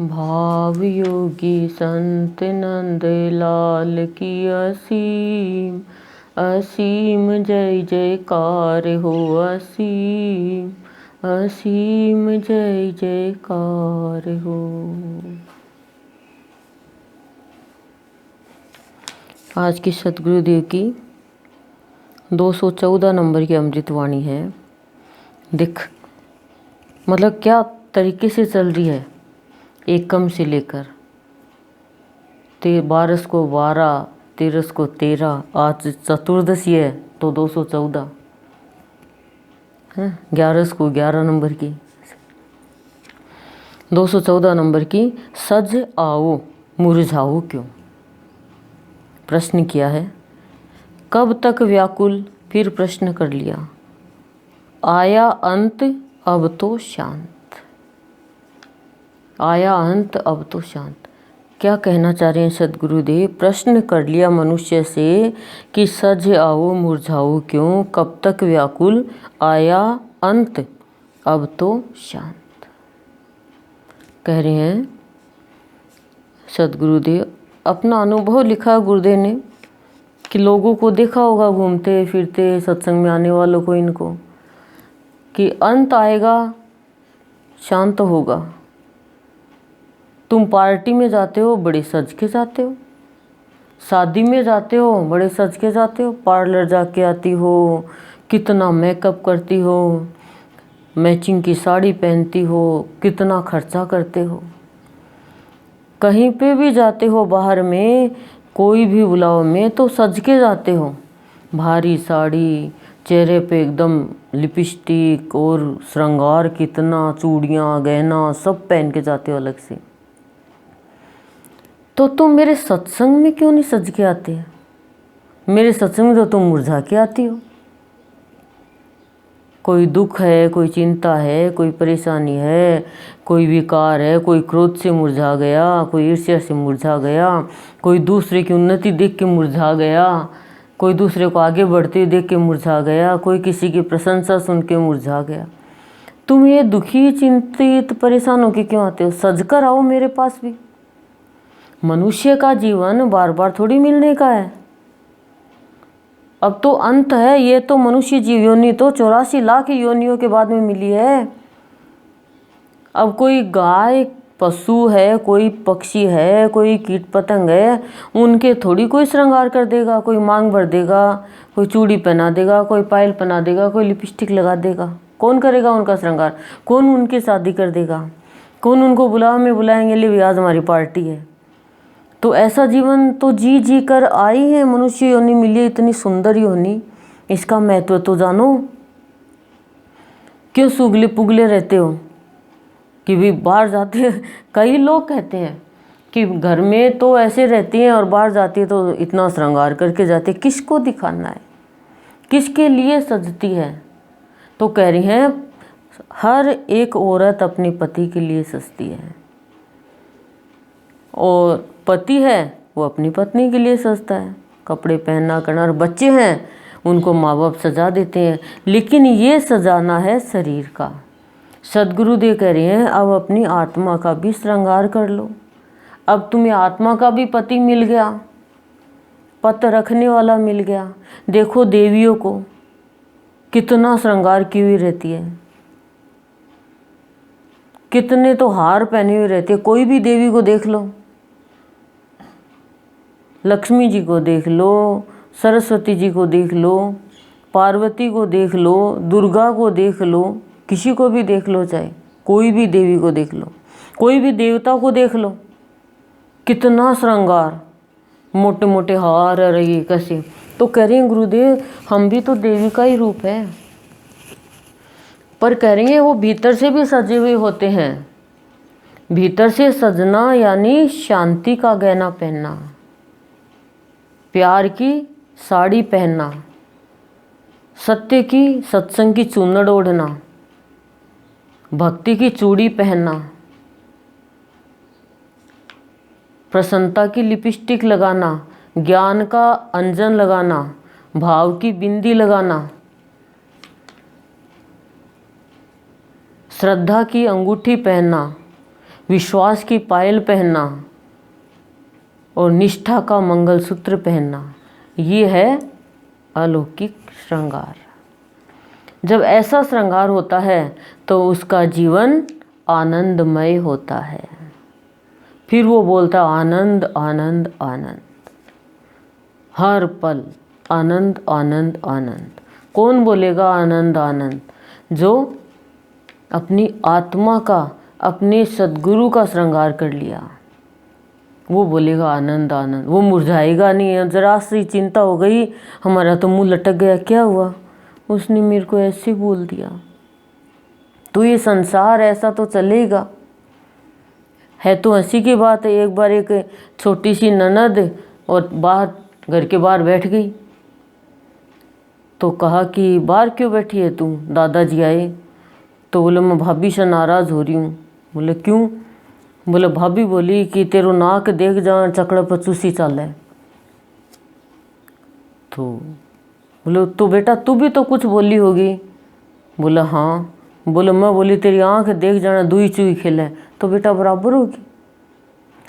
भाव योगी संत नंद लाल की असीम असीम जय जयकार हो। असीम असीम जय जयकार हो। आज की सतगुरुदेव की 214 नंबर की अमृतवाणी है। दिख मतलब क्या तरीके से चल रही है, एकम से लेकर 12 को 12, 13 को 13, आज चतुर्दशी है तो 214 है। 11 को 11 नंबर की 214 नंबर की सज आओ मुरझाओ क्यों। प्रश्न किया है, कब तक व्याकुल, फिर प्रश्न कर लिया, आया अंत अब तो शांत। आया अंत अब तो शांत। क्या कहना चाह रहे हैं सदगुरुदेव? प्रश्न कर लिया मनुष्य से कि सज आओ मुरझाओ क्यों, कब तक व्याकुल, आया अंत अब तो शांत। कह रहे हैं सदगुरुदेव, अपना अनुभव लिखा गुरुदेव ने कि लोगों को देखा होगा घूमते फिरते सत्संग में आने वालों को, इनको, कि अंत आएगा शांत होगा। तुम पार्टी में जाते हो बड़े सज के जाते हो, शादी में जाते हो बड़े सज के जाते हो, पार्लर जाके आती हो, कितना मेकअप करती हो, मैचिंग की साड़ी पहनती हो, कितना खर्चा करते हो। कहीं पे भी जाते हो बाहर में, कोई भी बुलाओ में तो सज के जाते हो, भारी साड़ी, चेहरे पे एकदम लिपस्टिक और श्रृंगार, कितना चूड़ियाँ गहना सब पहन के जाते हो अलग से। तो तुम मेरे सत्संग में क्यों नहीं सज के आते? मेरे सत्संग में तो तुम मुरझा के आती हो। कोई दुख है, कोई चिंता है, कोई परेशानी है, कोई विकार है, कोई क्रोध से मुरझा गया, कोई ईर्ष्या से मुरझा गया, कोई दूसरे की उन्नति देख के मुरझा गया, कोई दूसरे को आगे बढ़ते देख के मुरझा गया, कोई किसी की प्रशंसा सुन के मुरझा गया। तुम ये दुखी चिंतित परेशान होके क्यों आते हो? सज कर आओ मेरे पास भी। मनुष्य का जीवन बार बार थोड़ी मिलने का है। अब तो अंत है। ये तो मनुष्य जीव योनि तो 84 लाख योनियों के बाद में मिली है। अब कोई गाय पशु है, कोई पक्षी है, कोई कीट पतंग है, उनके थोड़ी कोई श्रृंगार कर देगा, कोई मांग भर देगा, कोई चूड़ी पहना देगा, कोई पायल पहना देगा, कोई लिपस्टिक लगा देगा। कौन करेगा उनका श्रृंगार? कौन उनकी शादी कर देगा? कौन उनको बुलाएंगे, ले भी आज हमारी पार्टी है। तो ऐसा जीवन तो जी जी कर आई है। मनुष्य योनि मिली, इतनी सुंदर योनि, इसका महत्व तो जानो। क्यों सुगले पुगले रहते हो कि भी बाहर जाते? कई लोग कहते हैं कि घर में तो ऐसे रहती हैं और बाहर जाती है तो इतना श्रृंगार करके जाती है। किसको दिखाना है? किसके लिए सजती है? तो कह रही हैं हर एक औरत अपने पति के लिए सजती है, और पति है वो अपनी पत्नी के लिए सजता है। कपड़े पहनना करना, और बच्चे हैं उनको माँ बाप सजा देते हैं, लेकिन ये सजाना है शरीर का। सदगुरुदेव कह रहे हैं अब अपनी आत्मा का भी श्रृंगार कर लो। अब तुम्हें आत्मा का भी पति मिल गया, पत रखने वाला मिल गया। देखो देवियों को कितना श्रृंगार की हुई रहती है, कितने तो हार पहने हुए रहते हैं। कोई भी देवी को देख लो, लक्ष्मी जी को देख लो, सरस्वती जी को देख लो, पार्वती को देख लो, दुर्गा को देख लो, किसी को भी देख लो, चाहे कोई भी देवी को देख लो, कोई भी देवता को देख लो, कितना श्रृंगार, मोटे मोटे हार रही कैसे। तो कह रही हैं गुरुदेव हम भी तो देवी का ही रूप है, पर कह रही हैं वो भीतर से भी सजे हुए होते हैं। भीतर से सजना यानी शांति का गहना पहनना, प्यार की साड़ी पहनना, सत्य की सत्संग की चूनड़ ओढ़ना, भक्ति की चूड़ी पहनना, प्रसन्नता की लिपस्टिक लगाना, ज्ञान का अंजन लगाना, भाव की बिंदी लगाना, श्रद्धा की अंगूठी पहनना, विश्वास की पायल पहनना और निष्ठा का मंगलसूत्र पहनना, ये है अलौकिक श्रृंगार। जब ऐसा श्रृंगार होता है तो उसका जीवन आनंदमय होता है। फिर वो बोलता आनंद आनंद आनंद, हर पल आनंद आनंद आनंद। कौन बोलेगा आनंद आनंद? जो अपनी आत्मा का, अपने सद्गुरु का श्रृंगार कर लिया, वो बोलेगा आनंद आनंद। वो मुरझाएगा नहीं। जरा सी चिंता हो गई, हमारा तो मुंह लटक गया, क्या हुआ, उसने मेरे को ऐसे बोल दिया, तो ये संसार ऐसा तो चलेगा। है तो हंसी की बात है। एक बार एक छोटी सी ननद और बाहर, घर के बाहर बैठ गई, तो कहा कि बाहर क्यों बैठी है तू? दादाजी आए तो बोले मैं भाभी से नाराज़ हो रही हूँ। बोले क्यों? बोले भाभी बोली कि तेरो नाक देख जा चकड़ा पचूसी चाल है। तो बोले तो बेटा तू भी तो कुछ बोली होगी। बोला हाँ। बोले मैं बोली तेरी आँख देख जाना दुई चुई खिले, तो बेटा बराबर होगी।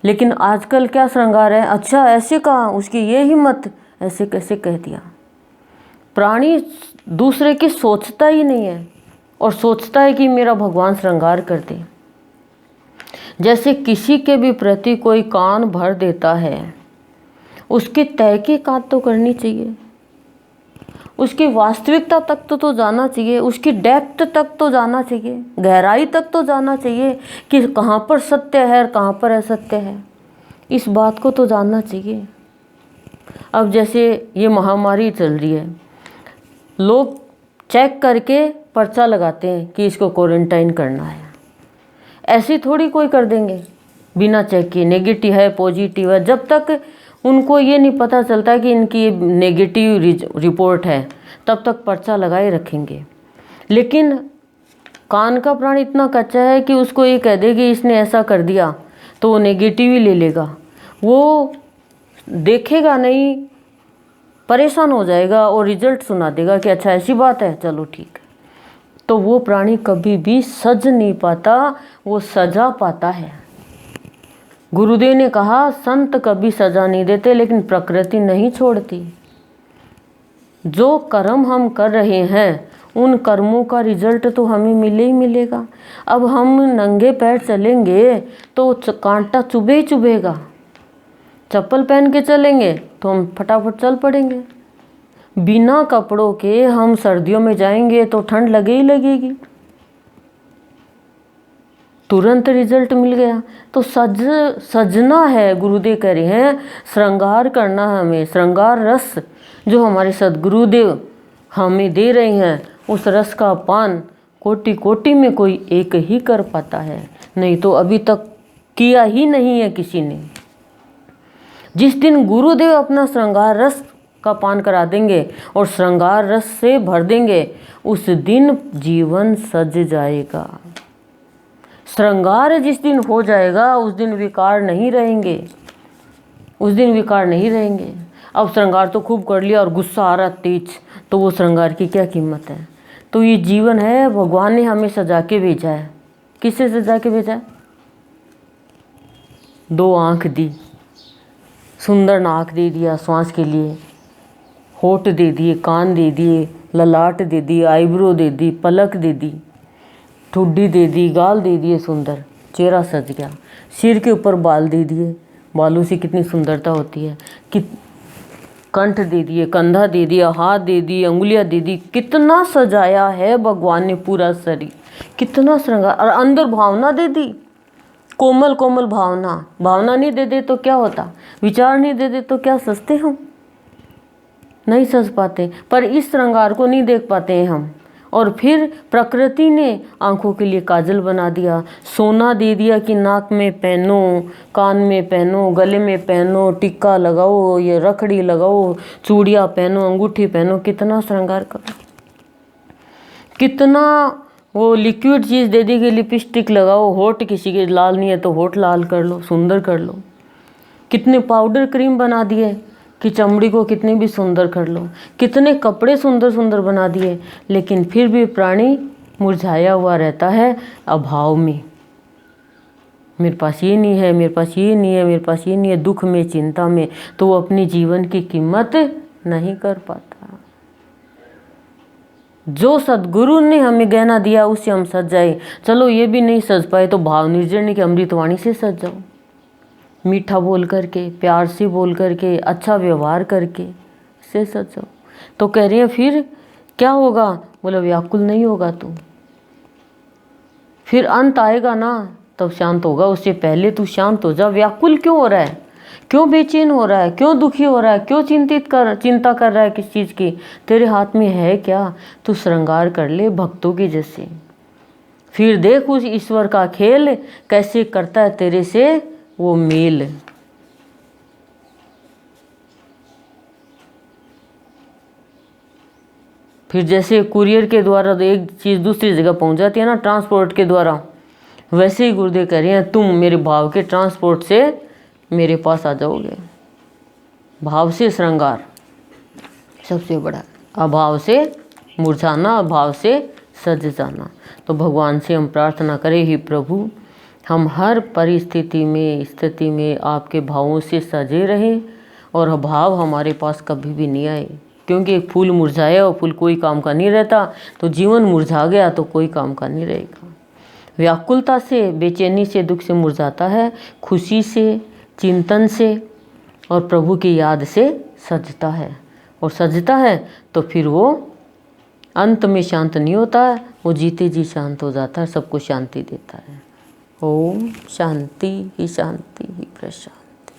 लेकिन आजकल क्या श्रृंगार है, अच्छा ऐसे कहा, उसकी ये हिम्मत, ऐसे कैसे कह दिया। प्राणी दूसरे की सोचता ही नहीं है और सोचता है कि मेरा भगवान श्रृंगार कर दे। जैसे किसी के भी प्रति कोई कान भर देता है, उसकी तहकीकात तो करनी चाहिए, उसकी वास्तविकता तक तो जाना चाहिए, उसकी डेप्थ तक तो जाना चाहिए, गहराई तक तो जाना चाहिए कि कहाँ पर सत्य है और कहाँ पर असत्य है। इस बात को तो जानना चाहिए। अब जैसे ये महामारी चल रही है, लोग चेक करके पर्चा लगाते हैं कि इसको क्वारंटाइन करना है। ऐसी थोड़ी कोई कर देंगे बिना चेक किए, नेगेटिव है पॉजिटिव है। जब तक उनको ये नहीं पता चलता कि इनकी नेगेटिव रिपोर्ट है, तब तक पर्चा लगाए रखेंगे। लेकिन कान का प्राण इतना कच्चा है कि उसको ये कह दे कि इसने ऐसा कर दिया तो वो नेगेटिव ही ले लेगा, वो देखेगा नहीं, परेशान हो जाएगा और रिजल्ट सुना देगा कि अच्छा ऐसी बात है, चलो ठीक है। तो वो प्राणी कभी भी सज नहीं पाता, वो सजा पाता है। गुरुदेव ने कहा संत कभी सजा नहीं देते, लेकिन प्रकृति नहीं छोड़ती। जो कर्म हम कर रहे हैं उन कर्मों का रिजल्ट तो हमें मिले ही मिलेगा। अब हम नंगे पैर चलेंगे तो कांटा चुभे ही चुभेगा। चप्पल पहन के चलेंगे तो हम फटाफट चल पड़ेंगे। बिना कपड़ों के हम सर्दियों में जाएंगे तो ठंड लगे ही लगेगी, तुरंत रिजल्ट मिल गया। तो सजना है, गुरुदेव कह रहे हैं श्रृंगार करना है हमें। श्रृंगार रस जो हमारे सद्गुरुदेव हमें दे रहे हैं, उस रस का पान कोटि कोटि में कोई एक ही कर पाता है, नहीं तो अभी तक किया ही नहीं है किसी ने। जिस दिन गुरुदेव अपना श्रृंगार रस का पान करा देंगे और श्रृंगार रस से भर देंगे, उस दिन जीवन सज जाएगा। श्रृंगार जिस दिन हो जाएगा उस दिन विकार नहीं रहेंगे, उस दिन विकार नहीं रहेंगे। अब श्रृंगार तो खूब कर लिया और गुस्सा आ रहा तेज, तो वो श्रृंगार की क्या कीमत है। तो ये जीवन है, भगवान ने हमें सजा के भेजा है। किससे सजा के भेजा है? 2 आँख दी, सुंदर नाक दे दिया श्वास के लिए, होठ दे दिए, कान दे दिए, ललाट दे दी, आईब्रो दे दी, पलक दे दी, ठुड्डी दे दी, गाल दे दिए, सुंदर चेहरा सज गया। सिर के ऊपर बाल दे दिए, बालों से कितनी सुंदरता होती है। कि कंठ दे दिए, कंधा दे दिया, हाथ दे दिए, उंगलियां दे दी, कितना सजाया है भगवान ने पूरा शरीर, कितना श्रृंगार। और अंदर भावना दे दी, कोमल कोमल भावना। भावना नहीं दे दे तो क्या होता, विचार नहीं दे दे तो क्या सजते हम? नहीं सज पाते। पर इस श्रृंगार को नहीं देख पाते हैं हम। और फिर प्रकृति ने आंखों के लिए काजल बना दिया, सोना दे दिया कि नाक में पहनो, कान में पहनो, गले में पहनो, टिक्का लगाओ, ये रखड़ी लगाओ, चूड़ियाँ पहनो, अंगूठी पहनो, कितना श्रृंगार करो। कितना वो लिक्विड चीज़ दे दी कि लिपस्टिक लगाओ, होठ किसी के लाल नहीं है तो होठ लाल कर लो, सुंदर कर लो। कितने पाउडर क्रीम बना दिए कि चमड़ी को कितनी भी सुंदर कर लो। कितने कपड़े सुंदर सुंदर बना दिए, लेकिन फिर भी प्राणी मुरझाया हुआ रहता है अभाव में। मेरे पास ये नहीं है, मेरे पास ये नहीं है, मेरे पास ये नहीं है, दुख में चिंता में, तो वो अपने जीवन की कीमत नहीं कर पाता। जो सदगुरु ने हमें गहना दिया उससे हम सज जाए। चलो ये भी नहीं सज पाए तो भाव निर्जन की अमृतवाणी से सज जाओ, मीठा बोल करके, प्यार से बोल करके, अच्छा व्यवहार करके से सज जाओ। तो कह रही है फिर क्या होगा? बोला व्याकुल नहीं होगा तू, फिर अंत आएगा ना तब शांत होगा। उससे पहले तू शांत हो जा। व्याकुल क्यों हो रहा है? क्यों बेचैन हो रहा है? क्यों दुखी हो रहा है? क्यों चिंता कर रहा है किस चीज़ की? तेरे हाथ में है क्या? तू श्रृंगार कर ले भक्तों के जैसे, फिर देख उस ईश्वर का खेल कैसे करता है तेरे से वो मेल। फिर जैसे कुरियर के द्वारा तो एक चीज़ दूसरी जगह पहुंच जाती है ना, ट्रांसपोर्ट के द्वारा, वैसे ही गुरुदेव कह रहे हैं तुम मेरे भाव के ट्रांसपोर्ट से मेरे पास आ जाओगे। भाव से श्रृंगार सबसे बड़ा, अभाव से मुरझाना, अभाव से सज जाना। तो भगवान से हम प्रार्थना करें, ही प्रभु हम हर परिस्थिति में स्थिति में आपके भावों से सजे रहें और अभाव हमारे पास कभी भी नहीं आए। क्योंकि एक फूल मुरझाया और फूल कोई काम का नहीं रहता, तो जीवन मुरझा गया तो कोई काम का नहीं रहेगा। व्याकुलता से, बेचैनी से, दुख से मुरझाता है, खुशी से, चिंतन से और प्रभु की याद से सजता है। और सजता है तो फिर वो अंत में शांत नहीं होता है, वो जीते जी शांत हो जाता है, सबको शांति देता है। ओम शांति ही प्रसाद।